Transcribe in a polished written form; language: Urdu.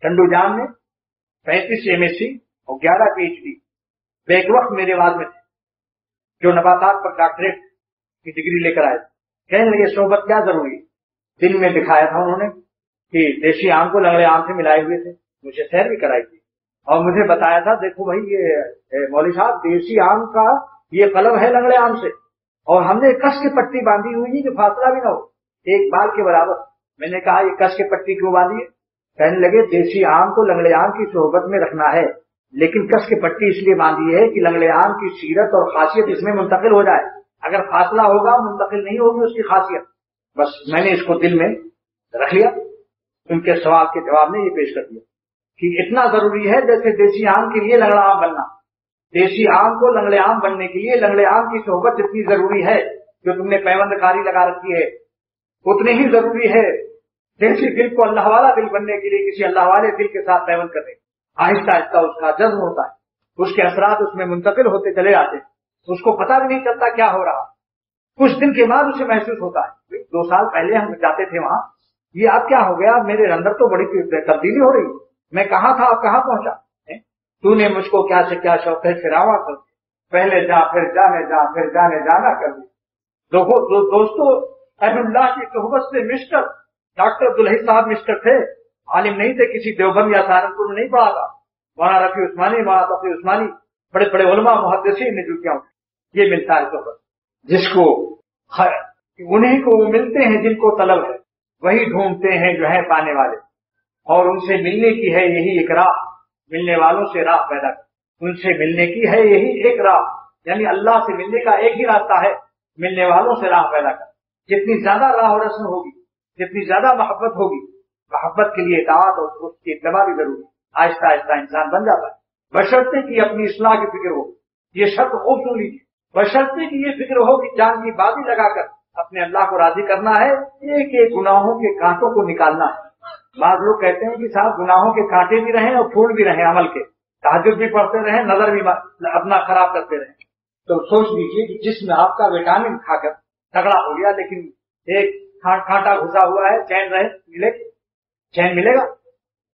ٹنڈو جان میں 35 MSc اور 11 PhD بیک وقت میرے بعد میں تھے، جو نباتات پر ڈاکٹریٹ کی ڈگری لے کر آئے، کہنے لگے صحبت کیا ضروری ہے۔ دل میں دکھایا تھا انہوں نے کہ دیسی آم کو لنگڑے آم سے ملائے ہوئے تھے، مجھے سیر بھی کرائی تھی اور مجھے بتایا تھا دیکھو بھائی یہ مولوی صاحب دیسی آم کا یہ قلم ہے لنگڑے آم سے، اور ہم نے کس کے پٹی باندھی ہوئی کہ فاصلہ بھی نہ ہو ایک بال کے برابر۔ میں نے کہا یہ کس کے پٹی کیوں باندھی ہے؟ کہنے لگے دیسی آم کو لنگڑے آم کی صحبت میں رکھنا ہے، لیکن کس کے پٹی اس لیے باندھی ہے کہ لنگڑے آم کی سیرت اور خاصیت اس میں منتقل ہو جائے، اگر فاصلہ ہوگا منتقل نہیں ہوگی اس کی خاصیت۔ بس میں نے اس کو دل میں رکھ لیا، ان کے سوال کے جواب میں یہ پیش کر دیا کہ اتنا ضروری ہے جیسے دیسی آم کے لیے لنگڑا آم بننا، دیسی آم کو لنگڑے آم بننے کے لیے لنگڑے آم کی صحبت جتنی ضروری ہے جو تم نے پیوند کاری لگا رکھی ہے، اتنی ہی ضروری ہے دیسی دل کو اللہ والا دل بننے کے لیے کسی اللہ والے دل کے ساتھ پیوند کرنے۔ آہستہ آہستہ اس کا جذب ہوتا ہے، اس کے اثرات اس میں منتقل ہوتے چلے آتے ہیں، اس کو پتہ بھی نہیں چلتا کیا ہو رہا، کچھ دن کے بعد اسے محسوس ہوتا ہے 2 سال پہلے ہم جاتے تھے وہاں، یہ اب کیا ہو گیا، میرے اندر تو بڑی تبدیلی ہو رہی، میں کہاں تھا اب کہاں پہنچا، تو نے مجھ کو کیا سے کیا شوق ہے پھراوا کر، پہلے جا پھر جانے جا پھر جانے جانا کر دی۔ دوستو اہل اللہ کی صحبت سے مسٹر ڈاکٹر عبدالحی صاحب مسٹر تھے، عالم نہیں تھے، کسی دیوبند یا سہارنپور میں نہیں پڑھا تھا، مولانا رفیع عثمانی مولانا تقی عثمانی بڑے بڑے علماء محدثین نے جو کیا، یہ ملتا ہے صحبت جس کو انہیں کو وہ ملتے ہیں جن کو طلب ہے، وہی ڈھونڈتے ہیں جو ہے پانے والے، اور ان سے ملنے کی ہے یہی ایک راہ، ملنے والوں سے راہ پیدا کر، ان سے ملنے کی ہے یہی ایک راہ، یعنی اللہ سے ملنے کا ایک ہی راستہ ہے، ملنے والوں سے راہ پیدا کر۔ جتنی زیادہ راہ و رسم ہوگی، جتنی زیادہ محبت ہوگی، محبت کے لیے اطاعت اور اس کی اتباع بھی ضروری ہے، آہستہ آہستہ انسان بن جاتا ہے، بشرطے کی اپنی اصلاح کی فکر ہو، یہ شرط خوب سن لیجیے، بشرطے کی یہ فکر ہو کہ جان کی بازی لگا کر اپنے اللہ کو راضی کرنا ہے، ایک ایک گناہوں کے کانٹوں کو نکالنا ہے۔ بعض لوگ کہتے ہیں کہ صاحب گناہوں کے کانٹے بھی رہیں اور پھول بھی رہیں عمل کے، تہجد بھی پڑھتے رہیں، نظر بھی اپنا خراب کرتے رہیں، تو سوچ لیجیے کہ جسم آپ کا وٹامن کھا کر تگڑا ہو گیا، لیکن ایک کانٹا گھسا ہوا ہے، چین رہے ملے چین ملے گا؟